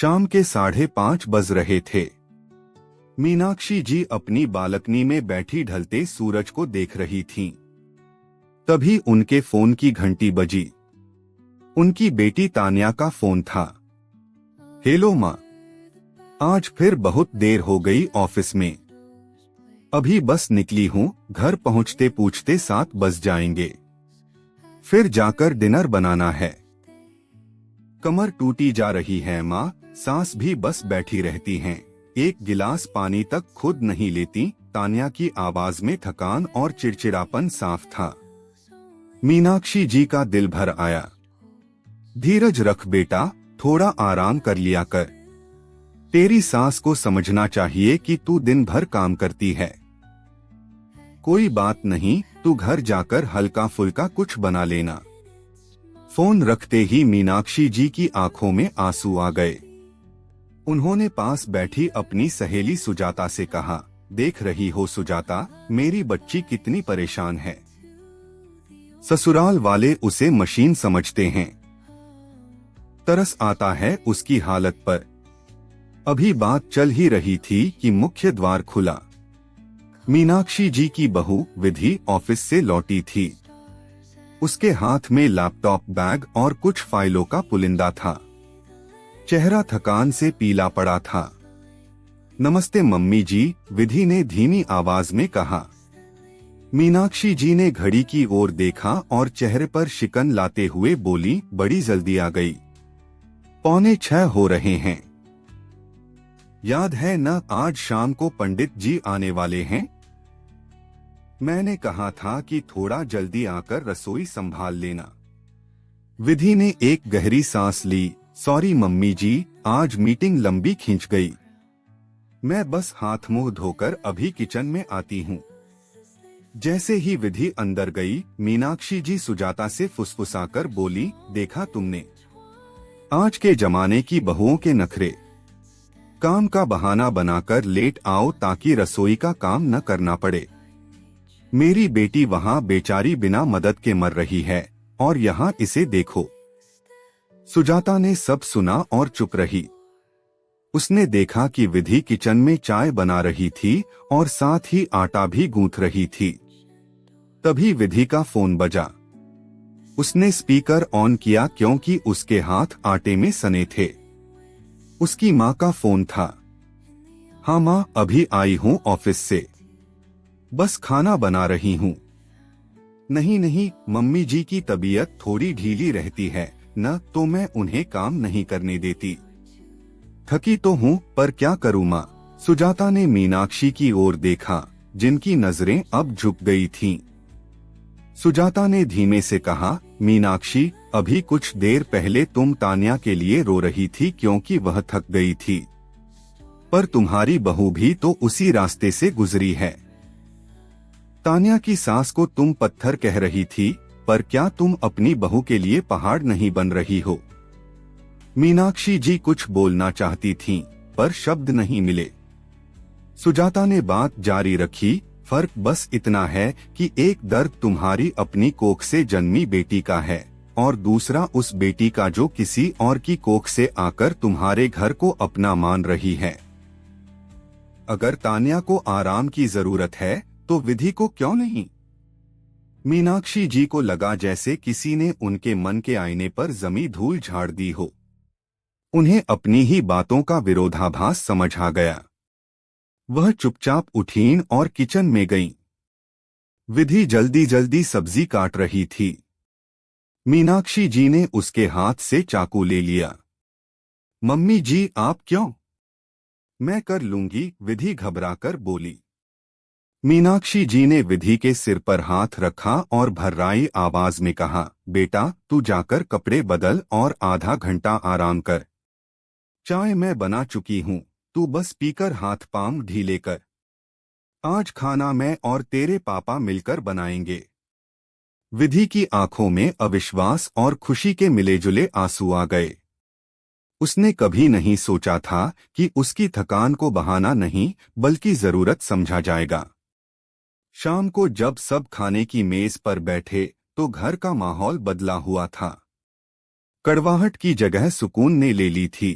शाम के 5:30 बज रहे थे। मीनाक्षी जी अपनी बालकनी में बैठी ढलते सूरज को देख रही थीं। तभी उनके फोन की घंटी बजी। उनकी बेटी तान्या का फोन था। हेलो माँ, आज फिर बहुत देर हो गई ऑफिस में। अभी बस निकली हूँ, घर पहुँचते पूछते 7 बज जाएंगे। फिर जाकर डिनर बनाना है। कमर टूटी जा रही है माँ, सास भी बस बैठी रहती हैं, एक गिलास पानी तक खुद नहीं लेती। तान्या की आवाज में थकान और चिड़चिड़ापन साफ था। मीनाक्षी जी का दिल भर आया। धीरज रख बेटा, थोड़ा आराम कर लिया कर। तेरी सास को समझना चाहिए कि तू दिन भर काम करती है। कोई बात नहीं, तू घर जाकर हल्का फुल्का कुछ बना लेना। फोन रखते ही मीनाक्षी जी की आंखों में आंसू आ गए। उन्होंने पास बैठी अपनी सहेली सुजाता से कहा, देख रही हो सुजाता, मेरी बच्ची कितनी परेशान है। ससुराल वाले उसे मशीन समझते हैं। तरस आता है उसकी हालत पर। अभी बात चल ही रही थी कि मुख्य द्वार खुला। मीनाक्षी जी की बहू विधि ऑफिस से लौटी थी। उसके हाथ में लैपटॉप, बैग और कुछ फाइलों का पुलिंदा था। चेहरा थकान से पीला पड़ा था। नमस्ते मम्मी जी, विधि ने धीमी आवाज में कहा। मीनाक्षी जी ने घड़ी की ओर देखा और चेहरे पर शिकन लाते हुए बोली, बड़ी जल्दी आ गई। 5:45 हो रहे हैं। याद है न, आज शाम को पंडित जी आने वाले हैं। मैंने कहा था कि थोड़ा जल्दी आकर रसोई संभाल लेना। विधि ने एक गहरी सांस ली। सॉरी मम्मी जी, आज मीटिंग लंबी खींच गई। मैं बस हाथ मुंह धोकर अभी किचन में आती हूँ। जैसे ही विधि अंदर गई, मीनाक्षी जी सुजाता से फुसफुसाकर बोली, देखा तुमने, आज के जमाने की बहुओं के नखरे। काम का बहाना बनाकर लेट आओ ताकि रसोई का काम न करना पड़े। मेरी बेटी वहाँ बेचारी बिना मदद के मर रही है और यहाँ इसे देखो। सुजाता ने सब सुना और चुप रही। उसने देखा कि विधि किचन में चाय बना रही थी और साथ ही आटा भी गूंथ रही थी। तभी विधि का फोन बजा। उसने स्पीकर ऑन किया क्योंकि उसके हाथ आटे में सने थे। उसकी माँ का फोन था। हाँ माँ, अभी आई हूँ ऑफिस से, बस खाना बना रही हूँ। नहीं नहीं, मम्मी जी की तबीयत थोड़ी ढीली रहती है न, तो मैं उन्हें काम नहीं करने देती। थकी तो हूँ पर क्या करूँ माँ। सुजाता ने मीनाक्षी की ओर देखा, जिनकी नजरें अब झुक गई थीं। सुजाता ने धीमे से कहा, मीनाक्षी, अभी कुछ देर पहले तुम तान्या के लिए रो रही थी क्योंकि वह थक गई थी। पर तुम्हारी बहू भी तो उसी रास्ते से गुजरी है। तान्या की सास को तुम पत्थर कह रही थी, पर क्या तुम अपनी बहू के लिए पहाड़ नहीं बन रही हो। मीनाक्षी जी कुछ बोलना चाहती थीं, पर शब्द नहीं मिले। सुजाता ने बात जारी रखी, फर्क बस इतना है कि एक दर्द तुम्हारी अपनी कोख से जन्मी बेटी का है और दूसरा उस बेटी का जो किसी और की कोख से आकर तुम्हारे घर को अपना मान रही है। अगर तान्या को आराम की जरूरत है तो विधि को क्यों नहीं। मीनाक्षी जी को लगा जैसे किसी ने उनके मन के आईने पर जमी धूल झाड़ दी हो। उन्हें अपनी ही बातों का विरोधाभास समझ आ गया। वह चुपचाप उठीं और किचन में गईं। विधि जल्दी जल्दी सब्जी काट रही थी। मीनाक्षी जी ने उसके हाथ से चाकू ले लिया। मम्मी जी, आप क्यों। मैं कर लूंगी, विधि घबराकर बोली। मीनाक्षी जी ने विधि के सिर पर हाथ रखा और भर्राई आवाज में कहा, बेटा तू जाकर कपड़े बदल और आधा घंटा आराम कर। चाय मैं बना चुकी हूँ, तू बस पीकर हाथ पांव ढीले कर। आज खाना मैं और तेरे पापा मिलकर बनाएंगे। विधि की आंखों में अविश्वास और खुशी के मिले-जुले आंसू आ गए। उसने कभी नहीं सोचा था कि उसकी थकान को बहाना नहीं बल्कि जरूरत समझा जाएगा। शाम को जब सब खाने की मेज पर बैठे तो घर का माहौल बदला हुआ था। कड़वाहट की जगह सुकून ने ले ली थी।